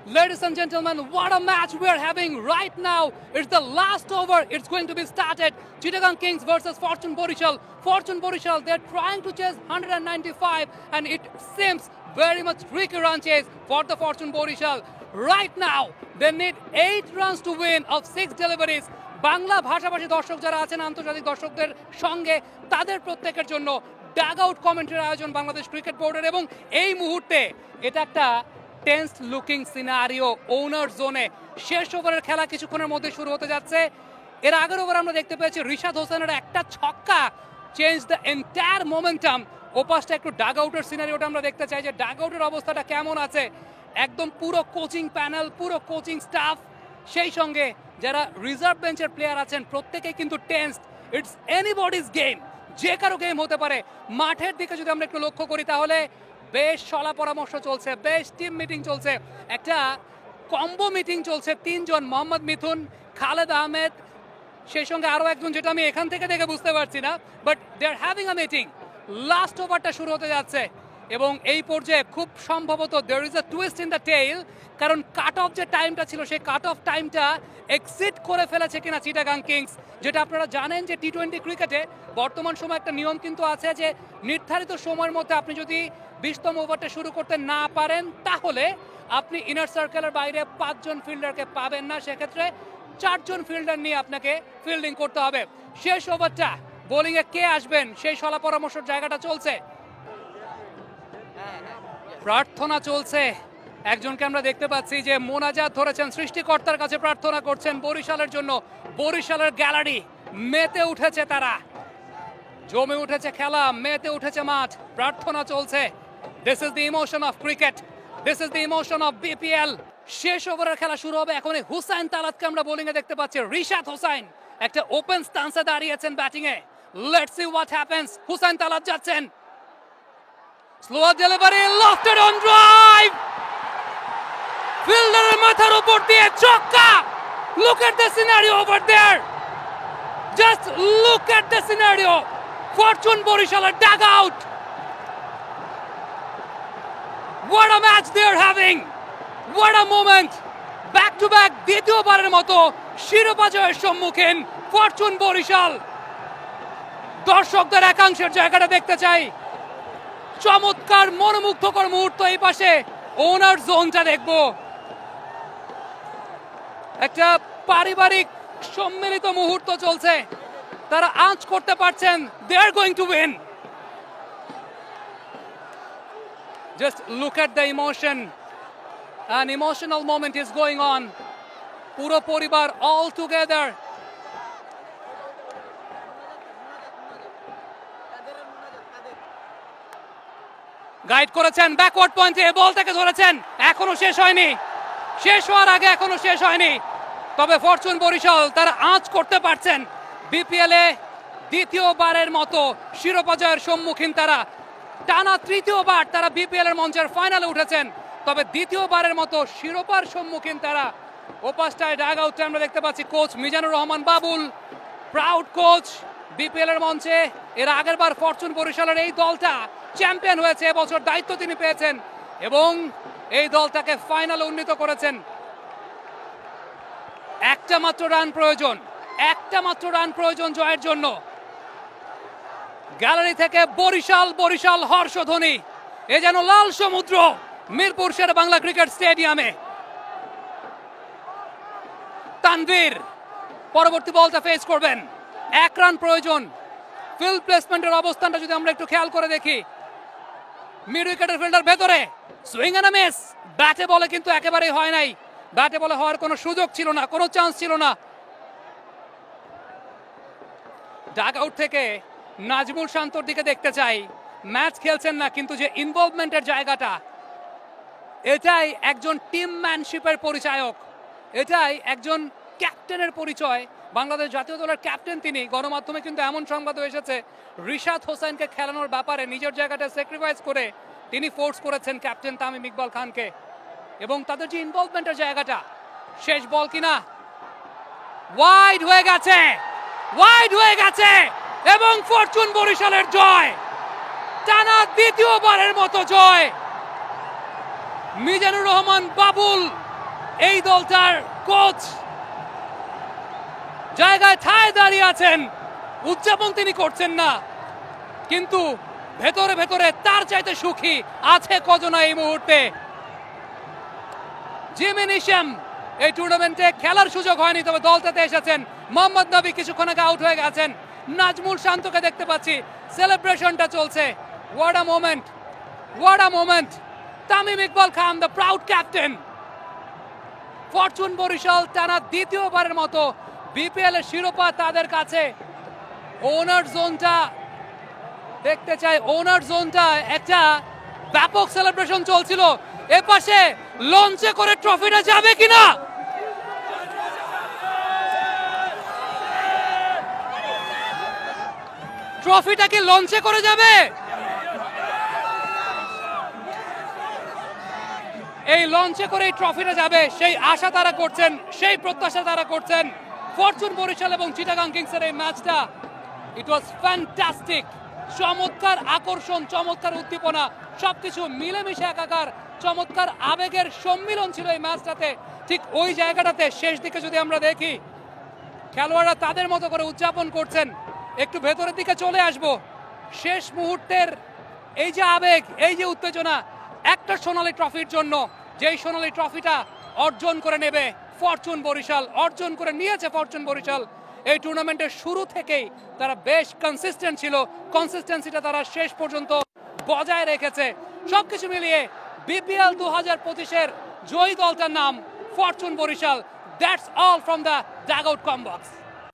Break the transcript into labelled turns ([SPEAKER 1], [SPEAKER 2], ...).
[SPEAKER 1] Ladies and gentlemen, what a match we are having right now. It's the last over. It's going to be started. Chittagong Kings versus Fortune Borishal. Fortune Borishal, they're trying to chase 195 and it seems very much tricky run chase for the Fortune Borishal. Right now, they need 8 runs to win of 6 deliveries. Bangla ভাষাভাষী দর্শক যারা আছেন আন্তর্জাতিক দর্শকদের সঙ্গে তাদের প্রত্যেকের জন্য ডাগ আউট কমেন্ট্রির আয়োজন বাংলাদেশ ক্রিকেট বোর্ডের এবং এই মুহূর্তে এটা একটা টেন্স লুকিং সিনারিও ওনার জোনে শেষ ওভারের খেলা কিছুক্ষণের মধ্যে শুরু হতে যাচ্ছে এর আগের ওভার আমরা দেখতে পেয়েছি রিশাদ হোসেনের একটা ছক্কা চেঞ্জ দ্য এন্টায়ার মোমেন্টাম ওপাশটা একটু ডাগ আউটের সিনারিওটা আমরা দেখতে চাই যে ডাগ আউটের অবস্থাটা কেমন আছে একদম পুরো কোচিং প্যানেল পুরো কোচিং স্টাফ সেই সঙ্গে যারা রিজার্ভ বেঞ্চের প্লেয়ার আছেন প্রত্যেকেই কিন্তু টেন্সড ইটস এনিবডিজ গেম যে কারো গেম হতে পারে মাঠের দিকে যদি আমরা একটু লক্ষ্য করি তাহলে বেশ সলা পরামর্শ চলছে বেশ টিম মিটিং চলছে একটা কম্বো মিটিং চলছে 3 জন মোহাম্মদ মিথুন খালেদ আহমেদ সেই সঙ্গে আরও একজন যেটা আমি এখান থেকে দেখে বুঝতে পারছি না but they are having a meeting last ওভারটা শুরু হতে যাচ্ছে এবং এই পর্যায়ে খুব সম্ভবত there is a twist in the tail কারণ কাট অফ যে টাইমটা ছিল সেই কাট অফ টাইমটা এক্সিট করে ফেলেছে কিনা চিটাগাং কিংস যেটা আপনারা জানেন যে টি-20 ক্রিকেটে বর্তমান সময় একটা নিয়ম কিন্তু আছে যে নির্ধারিত সময়ের মধ্যে আপনি যদি 20তম ওভারটা শুরু করতে না পারেন তাহলে আপনি ইনার সার্কেলের বাইরে 5 জন ফিল্ডারকে পাবেন না সেক্ষেত্রে 4 জন ফিল্ডার নিয়ে আপনাকে ফিল্ডিং করতে হবে শেষ ওভারটা বোলিংয়ে কে আসবেন সেই সলা পরামর্শের জায়গাটা চলছে প্রার্থনা চলছে একজনকে আমরা দেখতে পাচ্ছি যে মোনাজাত ধরেছেন সৃষ্টিকর্তার কাছে প্রার্থনা করছেন বরিশালের জন্য বরিশালের গ্যালারি মেতে উঠেছে তারা জমে উঠেছে খেলা মেতে উঠেছে মাঠ প্রার্থনা চলছে this is the emotion of cricket this is the emotion of BPL শেষ ওভারের খেলা শুরু হবে এখন হুসাইন তালাতকে আমরা বোলিং এ দেখতে পাচ্ছি রিশাদ হোসাইন একটা ওপেন স্টান্সে দাঁড়িয়েছেন ব্যাটিং এ let's see what happens Hussain Talat যাচ্ছেন slow delivery lofted on drive ফিল্ডারের মাথার উপর দিয়ে ছক্কা look at the scenario over there just look at the scenario fortune বরিশালের dugout what a match they are having what a moment back to back দ্বিতীয়বারের মতো শিরোপা জয়ের সম্মুখীন ফরচুন বরিশাল দর্শকদের একাংশের জায়গাটা দেখতে চাই চমৎকার মনোমুগ্ধকর মুহূর্ত এই পাশে ওনার জোনটা দেখবো একটা পারিবারিক সম্মিলিত মুহূর্ত চলছে তারা আঁচ করতে পারছেন they are going to win just look at the emotion an emotional moment is going on পুরো পরিবার অল টুগেদার গাইড করেছেন ব্যাকওয়ার্ড পয়েন্টে বলটাকে ধরেছেন এখনো শেষ হয়নি শেষ হওয়ার আগে এখনো শেষ হয়নি তবে ফরচুন বরিশাল তারা আঁচ করতে পারছেন বিপিএল এ দ্বিতীয়বারের মতো শিরোপা জয়ের সম্মুখীন তারা টানা তৃতীয়বার তারা বিপিএল এর মঞ্চের ফাইনালে উঠেছেন তবে দ্বিতীয়বারের মতো শিরোপার সম্মুখীন তারা ওপাশটায় ডাগ আউটে আমরা দেখতে পাচ্ছি coach Mizanur Rahman Babul proud coach BPL এর মঞ্চে এর আগের বার ফরচুন বরিশালের এই দলটা চ্যাম্পিয়ন হয়েছে এবছর দায়িত্ব তিনি পেয়েছেন এবং এই দলটাকে ফাইনালে উন্নীত করেছেন একটা মাত্র রান প্রয়োজন জয়ের জন্য গ্যালারি থেকে বরিশাল বরিশাল হর্ষধ্বনি এ যেন লাল সমুদ্র মিরপুর শের বাংলা ক্রিকেট স্টেডিয়ামে তানভীর পরবর্তী বলটা ফেস করবেন 1 রান প্রয়োজন ফিল্ড প্লেসমেন্টের অবস্থানটা যদি আমরা একটু খেয়াল করে দেখি মিড উইকেটের ফিল্ডার ভেতরে সুইং এন্ড মিস ব্যাটে বলে কিন্তু একেবারেই হয় নাই ব্যাটে বলে হওয়ার কোনো সুযোগ ছিল না কোনো চান্স ছিল না ডাগ আউট থেকে নাজমুল শান্তর দিকে দেখতে চাই ম্যাচ খেলছেন না কিন্তু যে ইনভলভমেন্টের জায়গাটা এটাই একজন টিমম্যানশিপের পরিচায়ক এটাই একজন ক্যাপ্টেনের পরিচয় বাংলাদেশ জাতীয় দলের ক্যাপ্টেন তিনি গণমাধ্যমে কিন্তু এমন সংবাদ এসেছে রিশাদ হোসেনকে খেলানোর ব্যাপারে নিজের জায়গাটা স্যাক্রিফাইস করে তিনি ফোর্স করেছেন ক্যাপ্টেন তামিম ইকবাল খানকে এবং তাদের যে ইনভলভমেন্টের জায়গাটা শেষ বল কিনা ওয়াইড হয়ে গেছে এবং ফরচুন বরিশালের জয় টানা দ্বিতীয়বারের মতো জয় মিজানুর রহমান বাবুল এই দলটার কোচ জায়গায় ঠায় দাঁড়িয়ে আছেন, উদযাপন তিনি করছেন না, কিন্তু ভেতরে ভেতরে তার চাইতে সুখী আছে কজনা এই মুহূর্তে। জিমি নিশাম এই টুর্নামেন্টে খেলার সুযোগ হয়নি, তবে দলটাতে এসেছেন। মোহাম্মদ নবী কিছুক্ষণ আগে আউট হয়ে গেছেন। নাজমুল শান্তকে দেখতে পাচ্ছি, সেলিব্রেশনটা চলছে। What a moment, what a moment. Tamim Iqbal Khan, the proud captain. Fortune Barishal টানা দ্বিতীয়বারের মতো বিপিএল এর শিরোপা তাদের কাছে। ওনার জোনটা দেখতে চাই, ওনার জোনটা একটা ব্যাপক সেলিব্রেশন চলছিল। এপাশে লঞ্চে করে ট্রফিটা যাবে কিনা, ট্রফিটা কি লঞ্চে করে যাবে? এই লঞ্চে করে এই ট্রফিটা যাবে সেই আশা তারা করছেন, সেই প্রত্যাশা তারা করছেন। ফরচুন বরিশাল এবং চিটাগাং কিংসের এই ম্যাচটা, ইট ওয়াজ ফ্যান্টাস্টিক। চমৎকার আকর্ষণ, চমৎকার উদ্দীপনা, সবকিছু মিলেমিশে একাকার, চমৎকার আবেগের সম্মিলন ছিল এই ম্যাচটাতে। ঠিক ওই জায়গাটাতে শেষ দিকে যদি আমরা দেখি, খেলোয়াড়রা তাদের মতো করে উদযাপন করছেন। একটু ভেতরের দিকে চলে আসব। শেষ মুহূর্তের এই যে আবেগ, এই যে উত্তেজনা, একটা সোনালী ট্রফির জন্য, যেই সোনালী ট্রফিটা অর্জন করে নেবে ফরচুন বরিশাল, অর্জন করে নিয়েছে ফরচুন বরিশাল। এই টুর্নামেন্টের শুরু থেকেই তারা বেশ কনসিস্টেন্ট ছিল, কনসিস্টেন্সিটা তারা শেষ পর্যন্ত বজায় রেখেছে। সবকিছু মিলিয়ে বিপিএল 2025-এর জয়ী দলটার নাম Fortune Barishal. That's all from the dugout কমবক্স।